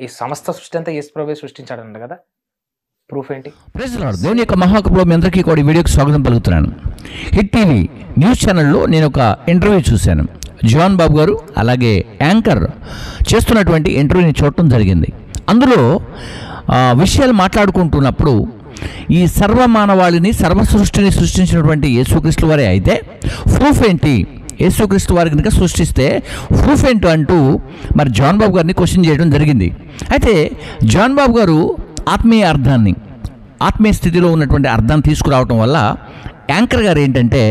ఈ సమస్త సృష్టి అంతా యేసు ప్రభువే సృష్టించాడంట కదా. ప్రూఫ్ ఏంటి? Praise Lord. దేవుని యొక్క మహాకృపలో మీ అందరికీ కూడా ఈ వీడియోకి స్వాగతం పలుకుతున్నాను. హిట్ టీవీ న్యూస్ ఛానల్లో నేను ఒక ఇంటర్వ్యూ చూశాను. జాన్ బాబు గారు అలాగే యాంకర్ చేస్తున్నటువంటి ఇంటర్వ్యూని చూడటం జరిగింది. అందులో విషయాలు మాట్లాడుకుంటున్నప్పుడు ఈ సర్వమానవాళిని సర్వ సృష్టిని సృష్టించినటువంటి యేసుక్రీస్తు వారే అయితే ప్రూఫ్ ఏంటి, యేసుక్రీస్తు వారి కనుక సృష్టిస్తే ప్రూఫ్ ఏంటో అంటూ మరి జాన్ బాబు గారిని క్వశ్చన్ చేయడం జరిగింది. అయితే జాన్ బాబు గారు ఆత్మీయ స్థితిలో ఉన్నటువంటి అర్థాన్ని తీసుకురావటం వల్ల యాంకర్ గారు ఏంటంటే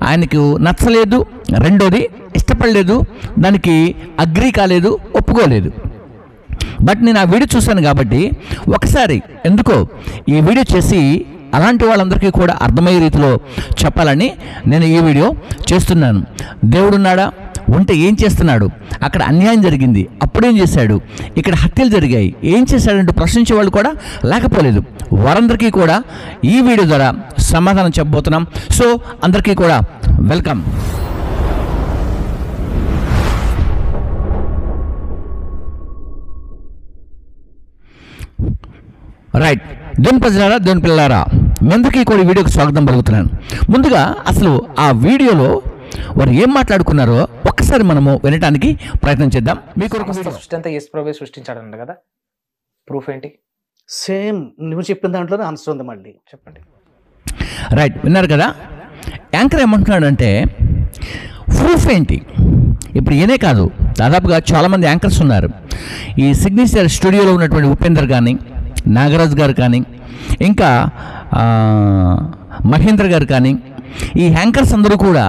ఆయనకు నచ్చలేదు, రెండోది ఇష్టపడలేదు, దానికి అగ్రీ కాలేదు, ఒప్పుకోలేదు. బట్ నేను ఆ వీడియో చూశాను కాబట్టి ఒకసారి ఎందుకో ఈ వీడియో చేసి అలాంటి వాళ్ళందరికీ కూడా అర్థమయ్యే రీతిలో చెప్పాలని నేను ఈ వీడియో చేస్తున్నాను. దేవుడున్నాడా, ఉంటే ఏం చేస్తున్నాడు, అక్కడ అన్యాయం జరిగింది అప్పుడేం చేశాడు, ఇక్కడ హత్యలు జరిగాయి ఏం చేశాడంటూ ప్రశ్నించే వాళ్ళు కూడా లేకపోలేదు. వారందరికీ కూడా ఈ వీడియో ద్వారా సమాధానం చెప్పబోతున్నాం. సో అందరికీ కూడా వెల్కమ్. రైట్, దేవుని ప్రజలారా, దేవుని పిల్లారా, మీ అందరికీ కూడా ఈ వీడియోకి స్వాగతం పలుకుతున్నాను. ముందుగా అసలు ఆ వీడియోలో వారు ఏం మాట్లాడుకున్నారో ఒక్కసారి మనము వినటానికి ప్రయత్నం చేద్దాం. మీకు సృష్టి అంతా యేసు ప్రభువే సృష్టించాడంట కదా. ప్రూఫ్ ఏంటి? సేమ్ నువ్వు చెప్పిన దాంట్లోనే ఆన్సర్ ఉంది. మళ్ళీ చెప్పండి. రైట్, విన్నారు కదా. యాంకర్ ఏమంటున్నాడంటే ప్రూఫ్ ఏంటి. ఇప్పుడు ఈయనే కాదు, దాదాపుగా చాలామంది యాంకర్స్ ఉన్నారు. ఈ సిగ్నేచర్ స్టూడియోలో ఉన్నటువంటి ఉపేందర్ కానీ, నాగరాజ్ గారు కానీ, ఇంకా మహేంద్ర గారు కానీ, ఈ యాంకర్స్ అందరూ కూడా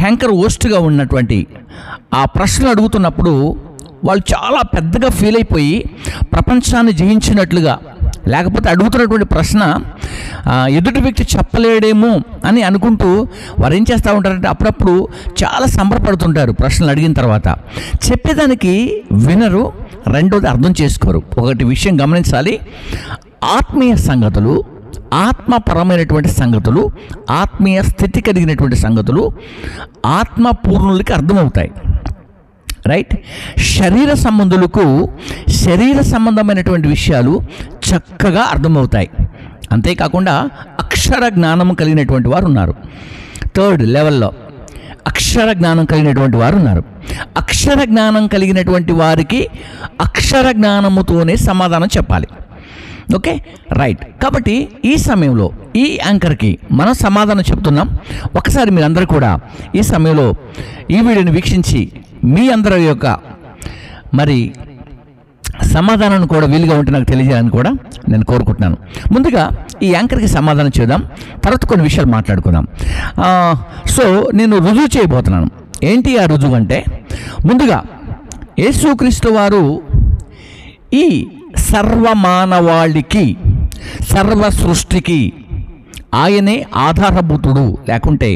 యాంకర్ హోస్ట్గా ఉన్నటువంటి ఆ ప్రశ్నలు అడుగుతున్నప్పుడు వాళ్ళు చాలా పెద్దగా ఫీల్ అయిపోయి ప్రపంచాన్ని జయించినట్లుగా, లేకపోతే అడుగుతున్నటువంటి ప్రశ్న ఎదుటి వ్యక్తి చెప్పలేడేమో అని అనుకుంటూ వారు ఏం చేస్తూ ఉంటారంటే అప్పుడప్పుడు చాలా సంబరపడుతుంటారు. ప్రశ్నలు అడిగిన తర్వాత చెప్పేదానికి వినరు, రెండోది అర్థం చేసుకోరు. ఒకటి విషయం గమనించాలి, ఆత్మీయ సంగతులు, ఆత్మపరమైనటువంటి సంగతులు, ఆత్మీయ స్థితి కలిగినటువంటి సంగతులు ఆత్మపూర్ణులకి అర్థమవుతాయి. రైట్, శరీర సంబంధమైనటువంటి విషయాలు చక్కగా అర్థమవుతాయి. అంతేకాకుండా అక్షర జ్ఞానం కలిగినటువంటి వారు ఉన్నారు. థర్డ్ లెవెల్లో అక్షర జ్ఞానం కలిగినటువంటి వారు ఉన్నారు. అక్షర జ్ఞానం కలిగినటువంటి వారికి అక్షర జ్ఞానముతోనే సమాధానం చెప్పాలి. Okay, right. కాబట్టి ఈ సమయంలో ఈ యాంకర్కి మనం సమాధానం చెప్తున్నాం. ఒకసారి మీరందరూ కూడా ఈ సమయంలో ఈ వీడియోని వీక్షించి మీ అందరి యొక్క మరి సమాధానాన్ని కూడా వీలుగా ఉంటే నాకు తెలియజేయాలని కూడా నేను కోరుకుంటున్నాను. ముందుగా ఈ యాంకర్కి సమాధానం చేద్దాం, తర్వాత కొన్ని విషయాలు మాట్లాడుకుందాం. సో నేను రుజువు చేయబోతున్నాను. ఏంటి ఆ రుజువు అంటే, ముందుగా యేసుక్రీస్తు వారు ఈ సర్వమానవాళికి, సర్వ సృష్టికి ఆయనే ఆధారభూతుడు, లేకుంటే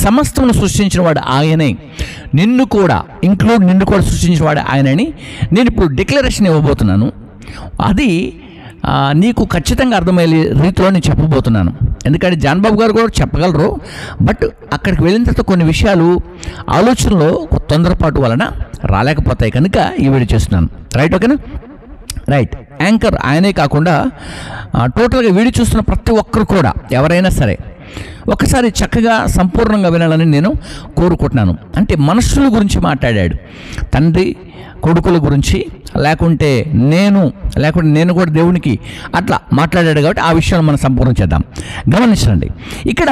సమస్తమును సృష్టించిన వాడు ఆయనే, నిన్ను కూడా సృష్టించిన వాడు ఆయనని నేను ఇప్పుడు డిక్లరేషన్ ఇవ్వబోతున్నాను. అది నీకు ఖచ్చితంగా అర్థమయ్యే రీతిలో నేను చెప్పబోతున్నాను. ఎందుకంటే జాన్ బాబు గారు కూడా చెప్పగలరు, బట్ అక్కడికి వెళ్ళిన తర్వాత కొన్ని విషయాలు ఆలోచనలో తొందరపాటు వలన రాలేకపోతాయి కనుక ఈ వీడియో చేస్తున్నాను. రైట్, ఓకేనా. రైట్, యాంకర్ ఆయనే కాకుండా టోటల్గా వీడియో చూస్తున్న ప్రతి ఒక్కరు కూడా ఎవరైనా సరే ఒకసారి చక్కగా సంపూర్ణంగా వినాలని నేను కోరుకుంటున్నాను. అంటే మనుషుల గురించి మాట్లాడాడు, తండ్రి కొడుకుల గురించి, లేకుంటే నేను కూడా దేవునికి అట్లా మాట్లాడాడు. కాబట్టి ఆ విషయాన్ని మనం సంపూర్ణం చేద్దాం. గమనించండి, ఇక్కడ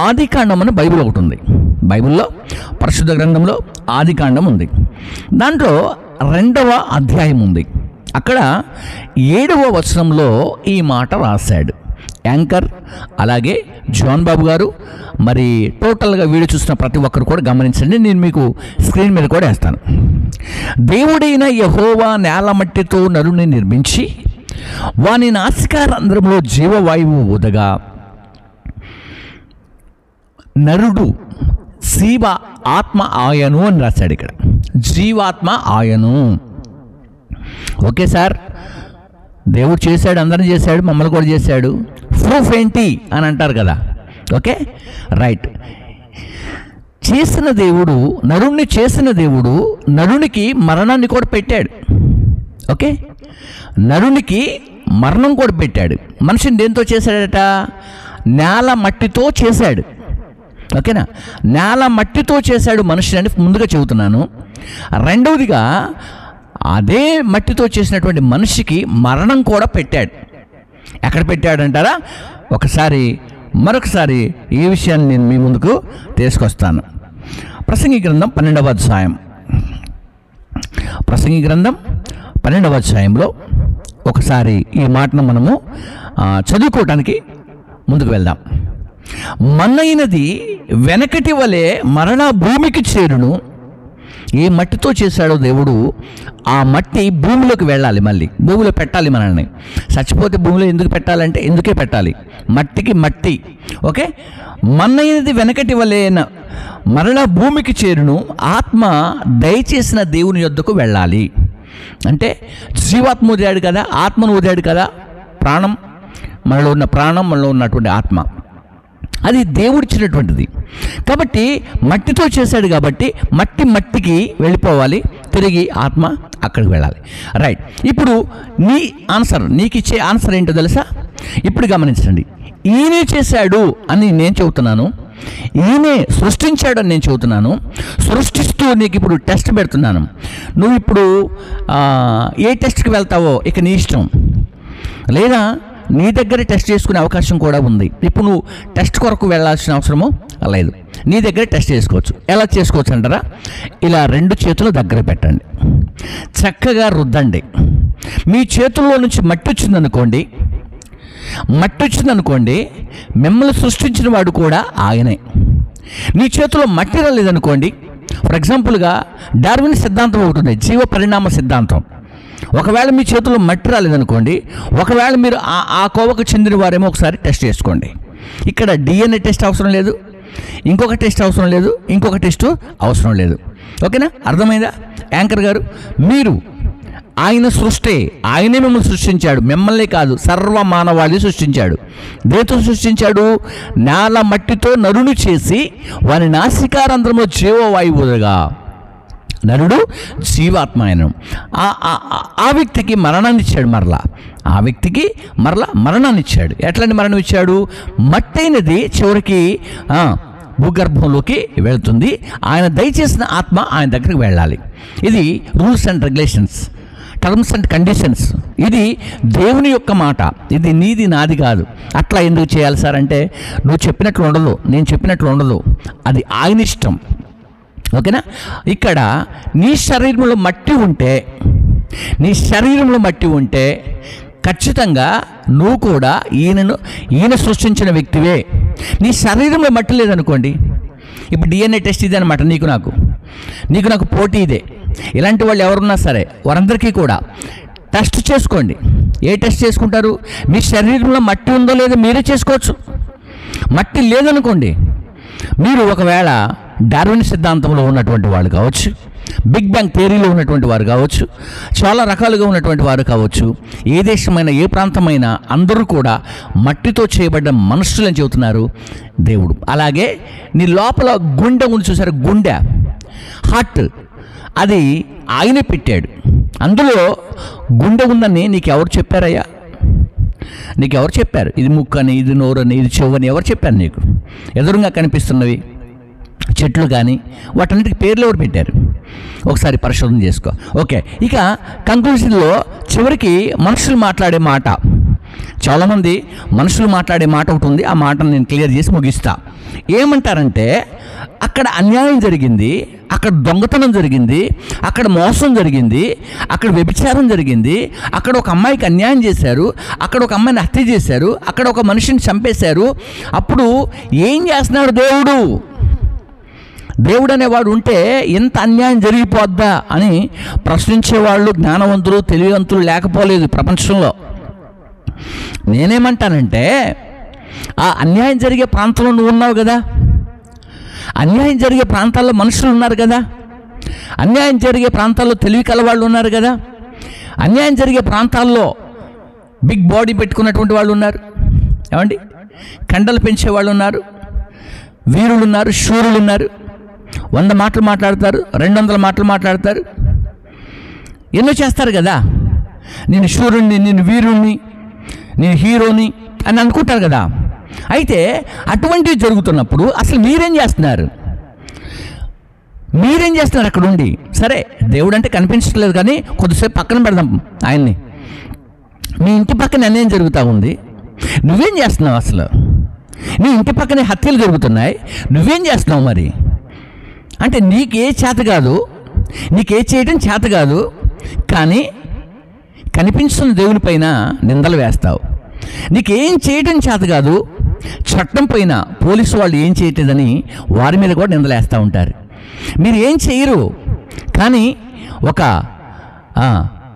ఆదికాండం అని బైబిల్ ఒకటి ఉంది. బైబిల్లో పరిశుద్ధ గ్రంథంలో ఆదికాండం ఉంది. దాంట్లో 2వ అధ్యాయం ఉంది. అక్కడ 7వ వచనంలో ఈ మాట రాశాడు యాంకర్, అలాగే జాన్ బాబు గారు. మరి టోటల్గా వీడియో చూసిన ప్రతి ఒక్కరు కూడా గమనించండి. నేను మీకు స్క్రీన్ మీద కూడా వేస్తాను. దేవుడైన యెహోవా నేల మట్టితో నరుని నిర్మించి వాని నాసికారంధ్రంలో జీవవాయువు ఊదగా నరుడు జీవ ఆత్మ ఆయను అని రాశాడు. ఇక్కడ జీవాత్మ ఆయను. ఓకే సార్, దేవుడు చేశాడు, అందరిని చేశాడు, మమ్మల్ని కూడా చేశాడు, ప్రూఫ్ ఏంటి అని అంటారు కదా. Okay, right. నరుణ్ణి చేసిన దేవుడు నరునికి మరణాన్ని కూడా పెట్టాడు. ఓకే, నరునికి మరణం కూడా పెట్టాడు. మనిషిని దేంతో చేశాడట? నేల మట్టితో చేశాడు. ఓకేనా, నేల మట్టితో చేశాడు మనిషిని అని ముందుగా చెబుతున్నాను. రెండవదిగా అదే మట్టితో చేసినటువంటి మనిషికి మరణం కూడా పెట్టాడు. ఎక్కడ పెట్టాడంటారా? మరొకసారి ఈ విషయాన్ని నేను మీ ముందుకు తీసుకొస్తాను. ప్రసంగి గ్రంథం 12వ అధ్యాయం. ప్రసంగి గ్రంథం 12వ అధ్యాయంలో ఒకసారి ఈ మాటను మనము చదువుకోవటానికి ముందుకు వెళ్దాం. మన్నైనది వెనకటి వలె మరణ భూమికి చేరును. ఏ మట్టితో చేశాడో దేవుడు ఆ మట్టి భూమిలోకి వెళ్ళాలి, మళ్ళీ భూమిలో పెట్టాలి మనల్ని. చచ్చిపోతే భూమిలో ఎందుకు పెట్టాలంటే ఎందుకే పెట్టాలి, మట్టికి మట్టి. ఓకే, మన్నైనది వెనకటి వలెన మరణ భూమికి చేరును. ఆత్మ దయచేసిన దేవుని యొద్దకు వెళ్ళాలి. అంటే జీవాత్మ వదిలాడు కదా, ఆత్మను వదిలాడు కదా. ప్రాణం, మనలో ఉన్న ప్రాణం, మనలో ఉన్నటువంటి ఆత్మ, అది దేవుడిచ్చినటువంటిది. కాబట్టి మట్టితో చేశాడు కాబట్టి మట్టికి వెళ్ళిపోవాలి, తిరిగి ఆత్మ అక్కడికి వెళ్ళాలి. రైట్, ఇప్పుడు నీకు ఇచ్చే ఆన్సర్ ఏంటో తెలుసా? ఇప్పుడు గమనించండి. ఈయనే చేశాడు అని నేను చెబుతున్నాను, ఈయనే సృష్టించాడు అని నేను చెబుతున్నాను. సృష్టిస్తూ నీకు ఇప్పుడు టెస్ట్ పెడుతున్నాను. నువ్వు ఇప్పుడు ఏ టెస్ట్కి వెళ్తావో ఇక నీ ఇష్టం, లేదా నీ దగ్గర టెస్ట్ చేసుకునే అవకాశం కూడా ఉంది. ఇప్పుడు నువ్వు టెస్ట్ కొరకు వెళ్ళాల్సిన అవసరము లేదు, నీ దగ్గర టెస్ట్ చేసుకోవచ్చు. ఎలా చేసుకోవచ్చు అంటారా? ఇలా 2 చేతులు దగ్గర పెట్టండి, చక్కగా రుద్దండి. మీ చేతుల్లో నుంచి మట్టి వచ్చిందనుకోండి, మిమ్మల్ని సృష్టించిన వాడు కూడా ఆయనే. నీ చేతిలో మట్టి రాలేదనుకోండి, ఫర్ ఎగ్జాంపుల్గా డార్విన్ సిద్ధాంతం ఒకటి ఉంది, జీవ పరిణామ సిద్ధాంతం. ఒకవేళ మీ చేతుల్లో మట్టి రాలేదనుకోండి, ఒకవేళ మీరు ఆ కోవకు చెందిన వారేమో ఒకసారి టెస్ట్ చేసుకోండి. ఇక్కడ DNA టెస్ట్ అవసరం లేదు, ఇంకొక టెస్ట్ అవసరం లేదు, ఇంకొక టెస్ట్ అవసరం లేదు. ఓకేనా, అర్థమైందా? యాంకర్ గారు, మీరు ఆయన సృష్టి, ఆయనే మిమ్మల్ని సృష్టించాడు. మిమ్మల్ని కాదు, సర్వ మానవాళిని సృష్టించాడు. దేంతో సృష్టించాడు? నేల మట్టితో నరుని చేసి వాని నాసికారంధ్రంలో జీవవాయువుగా. నరుడు జీవాత్మ. ఆయన ఆ వ్యక్తికి మరణాన్ని ఇచ్చాడు. ఆ వ్యక్తికి మరణాన్ని ఇచ్చాడు. ఎట్లాంటి మరణం ఇచ్చాడు? మట్టైనది చివరికి భూగర్భంలోకి వెళుతుంది. ఆయన దయచేసిన ఆత్మ ఆయన దగ్గరికి వెళ్ళాలి. ఇది rules and regulations, terms and conditions. ఇది దేవుని యొక్క మాట, ఇది నీది నాది కాదు. అట్లా ఎందుకు చేయాలి సార్ అంటే, నువ్వు చెప్పినట్లు ఉండదు, నేను చెప్పినట్లు ఉండదు, అది ఆయన ఇష్టం. ఓకేనా, ఇక్కడ నీ శరీరంలో మట్టి ఉంటే ఖచ్చితంగా నువ్వు కూడా ఈయన సృష్టించిన వ్యక్తివే. నీ శరీరంలో మట్టి లేదనుకోండి, ఇప్పుడు DNA టెస్ట్ ఇదే అనమాట. నీకు నాకు పోటీ ఇదే. ఇలాంటి వాళ్ళు ఎవరున్నా సరే వారందరికీ కూడా టెస్ట్ చేసుకోండి. ఏ టెస్ట్ చేసుకుంటారు? మీ శరీరంలో మట్టి ఉందో లేదో మీరే చేసుకోవచ్చు. మట్టి లేదనుకోండి, మీరు ఒకవేళ డార్విన్ సిద్ధాంతంలో ఉన్నటువంటి వాళ్ళు కావచ్చు, బిగ్ బ్యాంగ్ థియరీలో ఉన్నటువంటి వారు కావచ్చు, చాలా రకాలుగా ఉన్నటువంటి వారు కావచ్చు, ఏ దేశమైనా ఏ ప్రాంతమైనా అందరూ కూడా మట్టితో చేయబడ్డ మనుషులని చెబుతున్నారు దేవుడు. అలాగే నీ లోపల గుండె ఉంది చూసారు, గుండె, హార్ట్, అది ఆయనే పెట్టాడు. అందులో గుండె ఉందని నీకు ఎవరు చెప్పారయ్యా? నీకు ఎవరు చెప్పారు? ఇది ముక్కని, ఇది నోరని, ఇది చెవని ఎవరు చెప్పారు నీకు? ఎదురుగా కనిపిస్తున్నవి చెట్లు కానీ వాటన్నిటికి పేర్లు ఎవరు పెట్టారు? ఒకసారి పరిశోధన చేసుకో. ఓకే, ఇక కంక్లూజన్లో చివరికి మనుషులు మాట్లాడే మాట, చాలామంది మనుషులు మాట్లాడే మాట ఒకటి ఉంది. ఆ మాటను నేను క్లియర్ చేసి ముగిస్తా. ఏమంటారంటే, అక్కడ అన్యాయం జరిగింది, అక్కడ దొంగతనం జరిగింది, అక్కడ మోసం జరిగింది, అక్కడ వ్యభిచారం జరిగింది, అక్కడ ఒక అమ్మాయికి అన్యాయం చేశారు, అక్కడ ఒక అమ్మాయిని హత్య చేశారు, అక్కడ ఒక మనిషిని చంపేశారు. అప్పుడు ఏం చేస్తున్నాడు దేవుడు అనేవాడు ఉంటే ఎంత అన్యాయం జరిగిపోద్దా అని ప్రశ్నించేవాళ్ళు జ్ఞానవంతులు, తెలివివంతులు లేకపోలేదు ప్రపంచంలో. నేనేమంటానంటే, ఆ అన్యాయం జరిగే ప్రాంతంలో నువ్వు ఉన్నావు కదా, అన్యాయం జరిగే ప్రాంతాల్లో మనుషులు ఉన్నారు కదా, అన్యాయం జరిగే ప్రాంతాల్లో తెలివి కలవాళ్ళు ఉన్నారు కదా, అన్యాయం జరిగే ప్రాంతాల్లో బిగ్ బాడీ పెట్టుకున్నటువంటి వాళ్ళు ఉన్నారు, ఏమండి, కండలు పెంచేవాళ్ళు ఉన్నారు, వీరులు ఉన్నారు, శూరులు ఉన్నారు. 100 మాటలు మాట్లాడతారు, 200 మాటలు మాట్లాడతారు, ఎన్నో చేస్తారు కదా. నేను శూరుణ్ణి, నేను వీరుణ్ణి, నేను హీరోని అని అనుకుంటారు కదా. అయితే అటువంటివి జరుగుతున్నప్పుడు అసలు మీరేం చేస్తున్నారు? అక్కడ ఉండి? సరే, దేవుడు అంటే కనిపించట్లేదు కానీ కొద్దిసేపు పక్కన పెడదాం ఆయన్ని. మీ ఇంటి పక్కన అన్యాయం జరుగుతూ ఉంది, నువ్వేం చేస్తున్నావు? అసలు నీ ఇంటి పక్కనే హత్యలు జరుగుతున్నాయి, నువ్వేం చేస్తున్నావు మరి? అంటే నీకే చేత కాదు, నీకే చేయడం చేత కాదు, కానీ కనిపించుతున్న దేవుని పైన నిందలు వేస్తావు. నీకేం చేయడం చేత కాదు, చట్టం పైన పోలీసు వాళ్ళు ఏం చేయట్లేదని వారి మీద కూడా నిందలు వేస్తూ ఉంటారు. మీరు ఏం చేయరు, కానీ ఒక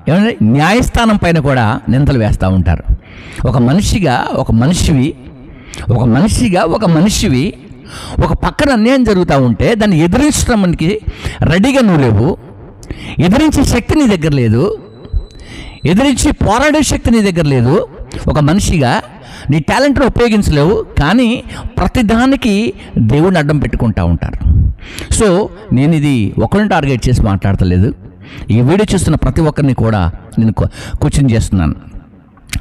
ఏమంటే న్యాయస్థానం పైన కూడా నిందలు వేస్తూ ఉంటారు. ఒక మనిషిగా ఒక మనిషివి ఒక పక్కన అన్యాయం జరుగుతూ ఉంటే దాన్ని ఎదిరించడానికి రెడీగా నువ్వు లేవు, ఎదిరించే శక్తి నీ దగ్గర లేదు, ఎదిరించి పోరాడే శక్తి నీ దగ్గర లేదు. ఒక మనిషిగా నీ టాలెంట్ను ఉపయోగించలేవు, కానీ ప్రతిదానికి దేవుడిని అడ్డం పెట్టుకుంటూ ఉంటారు. సో నేను ఇది ఒకరిని టార్గెట్ చేసి మాట్లాడతలేదు, ఈ వీడియో చూస్తున్న ప్రతి ఒక్కరిని కూడా నేను క్వశ్చన్ చేస్తున్నాను.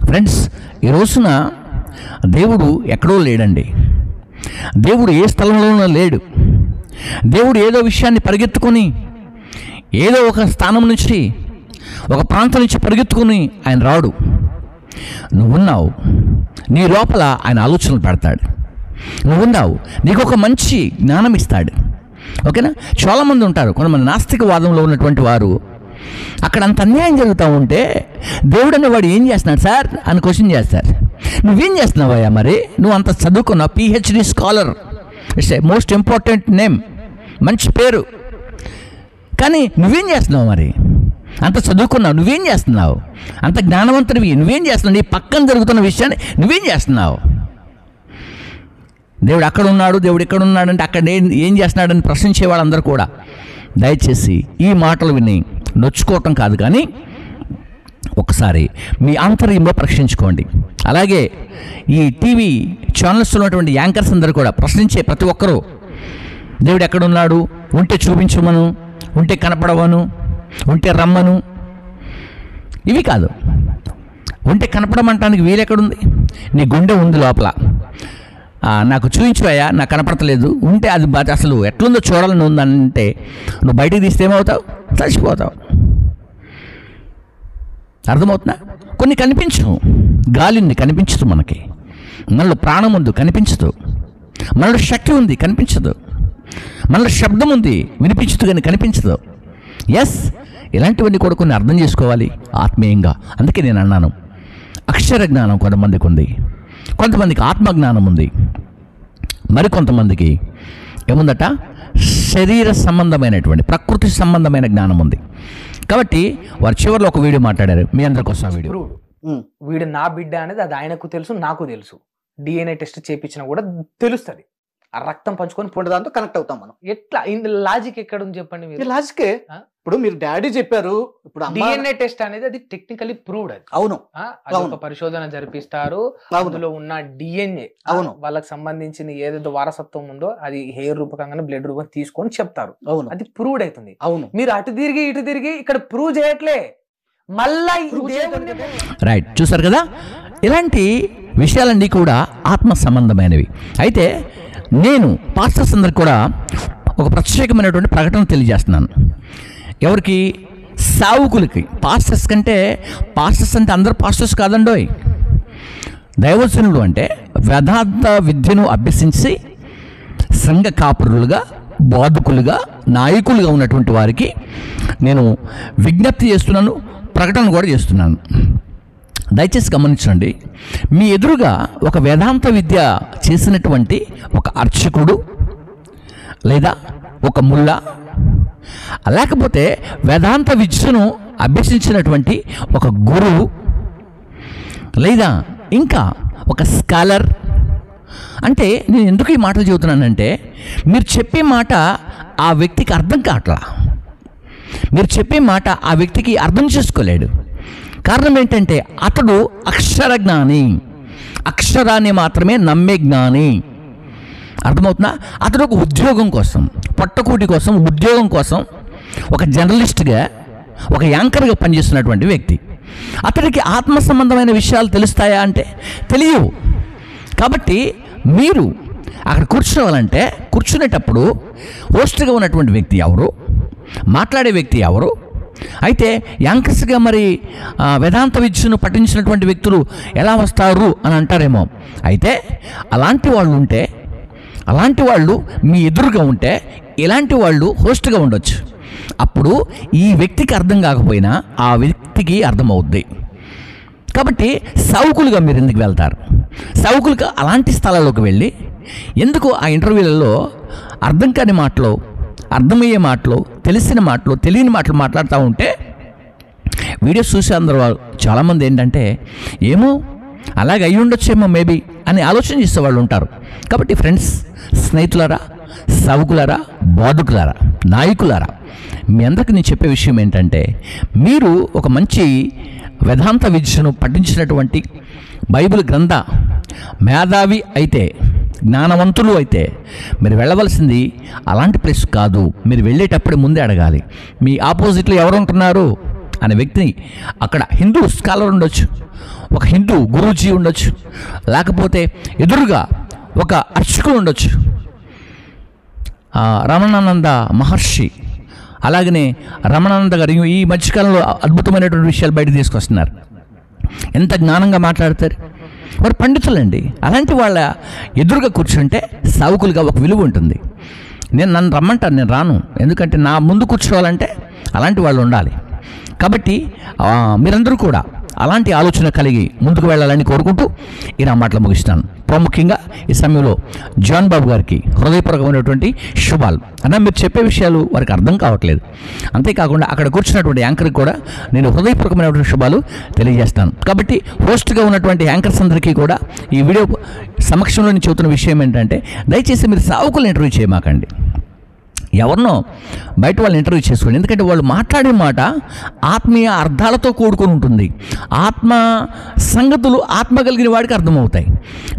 ఫ్రెండ్స్, ఈ రోజున దేవుడు ఎక్కడో లేడండి. దేవుడు ఏ స్థలంలోనూ లేడు. దేవుడు ఏదో విషయాన్ని పరిగెత్తుకొని ఏదో ఒక స్థానం నుంచి, ఒక ప్రాంతం నుంచి పరిగెత్తుకొని ఆయన రాడు. నువ్వున్నావు, నీ లోపల ఆయన ఆలోచనలు పెడతాడు. నువ్వున్నావు, నీకు ఒక మంచి జ్ఞానం ఇస్తాడు. ఓకేనా? చాలామంది ఉంటారు, కొంతమంది నాస్తికవాదంలో ఉన్నటువంటి వారు అక్కడ అంత అన్యాయం జరుగుతూ ఉంటే దేవుడు అనేవాడు ఏం చేస్తున్నాడు సార్ అని క్వశ్చన్ చేస్తారు. నువ్వేం చేస్తున్నావయ్యా మరి? నువ్వు అంత చదువుకున్నావు, PhD scholar, it's a most important name, మంచి పేరు, కానీ నువ్వేం చేస్తున్నావు మరి? అంత చదువుకున్నావు, నువ్వేం చేస్తున్నావు? అంత జ్ఞానవంతుడివి, నువ్వేం చేస్తున్నావు? నీ పక్కన జరుగుతున్న విషయాన్ని నువ్వేం చేస్తున్నావు? దేవుడు అక్కడ ఉన్నాడు, దేవుడు ఇక్కడ ఉన్నాడంటే అక్కడ ఏం చేస్తున్నాడని ప్రశ్నించే వాళ్ళందరూ కూడా దయచేసి ఈ మాటలు విని నొచ్చుకోవటం కాదు, కానీ ఒకసారి మీ ఆంతర్యంలో ప్రశ్నించుకోండి. అలాగే ఈ టీవీ ఛానల్స్ ఉన్నటువంటి యాంకర్స్ అందరూ కూడా ప్రశ్నించే ప్రతి ఒక్కరూ దేవుడు ఎక్కడున్నాడు, ఉంటే చూపించమను, ఉంటే కనపడవను, ఉంటే రమ్మను, ఇవి కాదు. ఉంటే కనపడమంటానికి వీలెక్కడుంది? నీ గుండె ఉంది లోపల, నాకు చూపించవయ్యా, నాకు కనపడతలేదు, ఉంటే అది అసలు ఎట్లుందో చూడాలని ఉందంటే నువ్వు బయటికి తీస్తే ఏమవుతావు? చచ్చిపోతావు. అర్థమవుతుందా? కొన్ని కనిపించవు, గాలి ఉంది కనిపించదు, మనకి మనలో ప్రాణం ఉంది కనిపించదు, మనలో శక్తి ఉంది కనిపించదు, మనలో శబ్దం ఉంది వినిపించదు కానీ కనిపించదు. ఎస్, ఇలాంటివన్నీ కూడా కొన్ని అర్థం చేసుకోవాలి ఆత్మీయంగా. అందుకే నేను అన్నాను, అక్షర జ్ఞానం కొంతమందికి ఉంది, కొంతమందికి ఆత్మజ్ఞానం ఉంది, మరికొంతమందికి ఏముందట? శరీర సంబంధమైనటువంటి ప్రకృతి సంబంధమైన జ్ఞానం ఉంది. కాబట్టి వారు చివరిలో ఒక వీడియో మాట్లాడారు, మీ అందరి కోసం వీడియో. వీడు నా బిడ్డ అనేది అది ఆయనకు తెలుసు, నాకు తెలుసు. DNA టెస్ట్ చేయించినా కూడా తెలుస్తుంది. ఆ రక్తం పంచుకొని పుట్టిన దాంతో కనెక్ట్ అవుతాం మనం. ఎట్లా లాజిక్ ఎక్కడ ఉంది చెప్పండి మీరు? లాజికే. ఇప్పుడు మీరు డాడీ చెప్పారు, ఇప్పుడు DNA టెస్ట్ అనేది అది టెక్నికలీ ప్రూవ్డ్. అది అవును, ఒక పరిశోధన జరిపిస్తారు, అందులో ఉన్న DNA, అవును, వాళ్ళకి సంబంధించిన ఏదైతే వారసత్వం ఉందో అది హెయిర్ రూపకంగా బ్లడ్ రూపం తీసుకొని చెప్తారు. అవును, అది ప్రూవ్డ్ అవుతుంది. అవును, మీరు అటు తిరిగి ఇటు తిరిగి ఇక్కడ ప్రూవ్ చేయట్లే, మళ్ళా రైట్. చూసారు కదా, ఇలాంటి విషయాలన్నీ కూడా ఆత్మ సంబంధమైనవి. అయితే నేను పాస్టర్స్ అందరికి కూడా ఒక ప్రత్యేకమైనటువంటి ప్రకటన తెలియజేస్తున్నాను. ఎవరికి? సావుకులకి. పాస్టర్స్ కంటే, పాస్టర్స్ అంటే అందరు పాస్టర్స్ కాదండోయ్. దైవజనులు అంటే వేదాంత విద్యను అభ్యసించి సంఘ కాపురులుగా, బోధకులుగా, నాయకులుగా ఉన్నటువంటి వారికి నేను విజ్ఞప్తి చేస్తున్నాను, ప్రకటన కూడా చేస్తున్నాను. దయచేసి గమనించండి, మీ ఎదురుగా ఒక వేదాంత విద్య చేసినటువంటి ఒక అర్చకుడు లేదా ఒక ముల్లా, లేకపోతే వేదాంత విద్యను అభ్యసించినటువంటి ఒక గురువు, లేదా ఇంకా ఒక స్కాలర్. అంటే నేను ఎందుకు ఈ మాటలు చెబుతున్నానంటే, మీరు చెప్పే మాట ఆ వ్యక్తికి అర్థం కావట్లా, మీరు చెప్పే మాట ఆ వ్యక్తికి అర్థం చేసుకోలేడు. కారణం ఏంటంటే అతడు అక్షర జ్ఞాని, అక్షరాన్ని మాత్రమే నమ్మే జ్ఞాని. అర్థమవుతుందా? అతడు ఒక ఉద్యోగం కోసం, పొట్టకూటి కోసం, ఉద్యోగం కోసం ఒక జర్నలిస్ట్గా, ఒక యాంకర్గా పనిచేస్తున్నటువంటి వ్యక్తి. అతడికి ఆత్మ సంబంధమైన విషయాలు తెలుస్తాయా అంటే తెలియవు. కాబట్టి మీరు అక్కడ కూర్చోవాలంటే కూర్చునేటప్పుడు హోస్ట్గా ఉన్నటువంటి వ్యక్తి ఎవరు, మాట్లాడే వ్యక్తి ఎవరు, అయితే యాంకర్స్గా మరి వేదాంత విద్యను పఠించినటువంటి వ్యక్తులు ఎలా వస్తారు అని అంటారేమో. అయితే అలాంటి వాళ్ళు ఉంటే, అలాంటి వాళ్ళు మీ ఎదురుగా ఉంటే ఇలాంటి వాళ్ళు హోస్ట్గా ఉండొచ్చు. అప్పుడు ఈ వ్యక్తికి అర్థం కాకపోయినా ఆ వ్యక్తికి అర్థమవుద్ది. కాబట్టి సౌకులుగా మీరు ఎందుకు వెళ్తారు? సౌకులుగా అలాంటి స్థలాల్లోకి వెళ్ళి ఎందుకు ఆ ఇంటర్వ్యూలలో అర్థం కాని మాటలు, అర్థమయ్యే మాటలు, తెలిసిన మాటలు, తెలియని మాటలు మాట్లాడుతూ ఉంటే వీడియోస్ చూసే అందరూ చాలామంది ఏంటంటే ఏమో అలాగే అయ్యి ఉండొచ్చేమో మేబీ అని ఆలోచన చేసే వాళ్ళు ఉంటారు. కాబట్టి ఫ్రెండ్స్, స్నేహితులారా, సౌకులారా, బోధకులారా, నాయకులారా, మీ అందరికీ నేను చెప్పే విషయం ఏంటంటే మీరు ఒక మంచి వేదాంత విద్యను పఠించినటువంటి బైబిల్ గ్రంథ మేధావి అయితే, జ్ఞానవంతులు అయితే మీరు వెళ్ళవలసింది అలాంటి ప్లేస్ కాదు. మీరు వెళ్ళేటప్పుడు ముందే అడగాలి, మీ ఆపోజిట్లో ఎవరు ఉంటున్నారు అనే వ్యక్తిని. అక్కడ హిందూ స్కాలర్ ఉండొచ్చు, ఒక హిందూ గురూజీ ఉండొచ్చు, లేకపోతే ఎదురుగా ఒక అర్చకుడు ఉండొచ్చు, రమణానంద మహర్షి, అలాగనే రమణానంద గారు ఈ మధ్యకాలంలో అద్భుతమైనటువంటి విషయాలు బయట తీసుకొస్తున్నారు. ఎంత జ్ఞానంగా మాట్లాడతారు, వారు పండితులండి. అలాంటి వాళ్ళ ఎదురుగా కూర్చుంటే సావుకులుగా ఒక విలువ ఉంటుంది. నన్ను రమ్మంటారు, నేను రాను, ఎందుకంటే నా ముందు కూర్చోవాలంటే అలాంటి వాళ్ళు ఉండాలి. కాబట్టి మీరందరూ కూడా అలాంటి ఆలోచన కలిగి ముందుకు వెళ్ళాలని కోరుకుంటూ ఈ నా మాటలు ముగిస్తాను. ప్రాముఖ్యంగా ఈ సమయంలో జాన్ బాబు గారికి హృదయపూర్వకమైనటువంటి శుభాలు. అన్న మీరు చెప్పే విషయాలు వారికి అర్థం కావట్లేదు. అంతేకాకుండా అక్కడ కూర్చున్నటువంటి యాంకర్కి కూడా నేను హృదయపూర్వకమైనటువంటి శుభాలు తెలియజేస్తాను. కాబట్టి హోస్ట్గా ఉన్నటువంటి యాంకర్స్ అందరికీ కూడా ఈ వీడియో సమక్షంలో నేను చెబుతున్న విషయం ఏంటంటే దయచేసి మీరు సావుకులు ఇంటర్వ్యూ చేయమాకండి. ఎవరినో బయట వాళ్ళు ఇంటర్వ్యూ చేసుకోండి. ఎందుకంటే వాళ్ళు మాట్లాడే మాట ఆత్మీయ అర్థాలతో కూడుకొని ఉంటుంది. ఆత్మ సంగతులు ఆత్మ కలిగిన వాడికి అర్థమవుతాయి.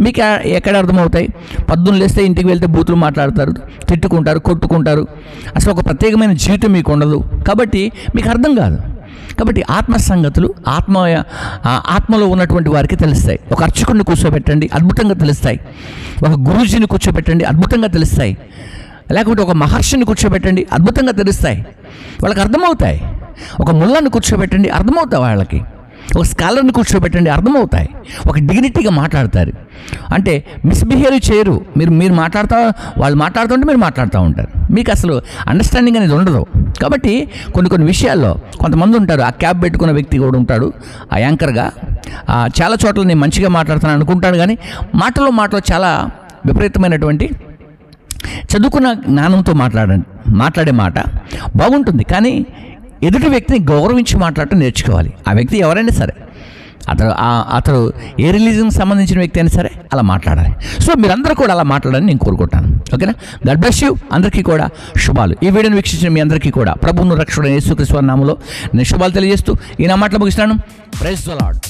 మీకు ఎక్కడ అర్థమవుతాయి? పొద్దున్న లేస్తే ఇంటికి వెళ్తే బూతులు మాట్లాడతారు, తిట్టుకుంటారు, కొట్టుకుంటారు. అసలు ఒక ప్రత్యేకమైన జీవితం మీకు ఉండదు. కాబట్టి మీకు అర్థం కాదు. కాబట్టి ఆత్మ సంగతులు ఆత్మలో ఉన్నటువంటి వారికి తెలుస్తాయి. ఒక అర్చకుడిని కూర్చోబెట్టండి, అద్భుతంగా తెలుస్తాయి. ఒక గురూజీని కూర్చోబెట్టండి, అద్భుతంగా తెలుస్తాయి. లేకపోతే ఒక మహర్షిని కూర్చోబెట్టండి, అద్భుతంగా తెలుస్తాయి, వాళ్ళకి అర్థమవుతాయి. ఒక ముల్లాన్ని కూర్చోబెట్టండి, అర్థమవుతాయి వాళ్ళకి. ఒక స్కాలర్ని కూర్చోబెట్టండి, అర్థమవుతాయి. ఒక డిగ్నిటీగా మాట్లాడతారు, అంటే మిస్బిహేవ్ చేయరు. మీరు వాళ్ళు మాట్లాడుతుంటే మీరు మాట్లాడుతూ ఉంటారు. మీకు అసలు అండర్స్టాండింగ్ అనేది ఉండదు. కాబట్టి కొన్ని విషయాల్లో కొంతమంది ఉంటారు, ఆ క్యాప్ పెట్టుకున్న వ్యక్తి కూడా ఉంటాడు ఆ యాంకర్గా. చాలా చోట్ల నేను మంచిగా మాట్లాడుతాను అనుకుంటాడు, కానీ మాటలో చాలా విపరీతమైనటువంటి చదువుకున్న జ్ఞానంతో మాట్లాడే మాట బాగుంటుంది, కానీ ఎదుటి వ్యక్తిని గౌరవించి మాట్లాడటం నేర్చుకోవాలి. ఆ వ్యక్తి ఎవరైనా సరే, అతడు ఏ రిలీజన్కి సంబంధించిన వ్యక్తి అయినా సరే అలా మాట్లాడాలి. సో మీరందరూ కూడా అలా మాట్లాడాలని నేను కోరుకుంటాను. ఓకేనా? God bless you. అందరికీ కూడా శుభాలు. ఈ వీడియోని వీక్షించిన మీ అందరికీ కూడా ప్రభువును రక్షకుడైన యేసుక్రీస్తు నామములో నేను శుభాలు తెలియజేస్తూ ఈ నా మాటలు ముగిస్తున్నాను. Praise the lord.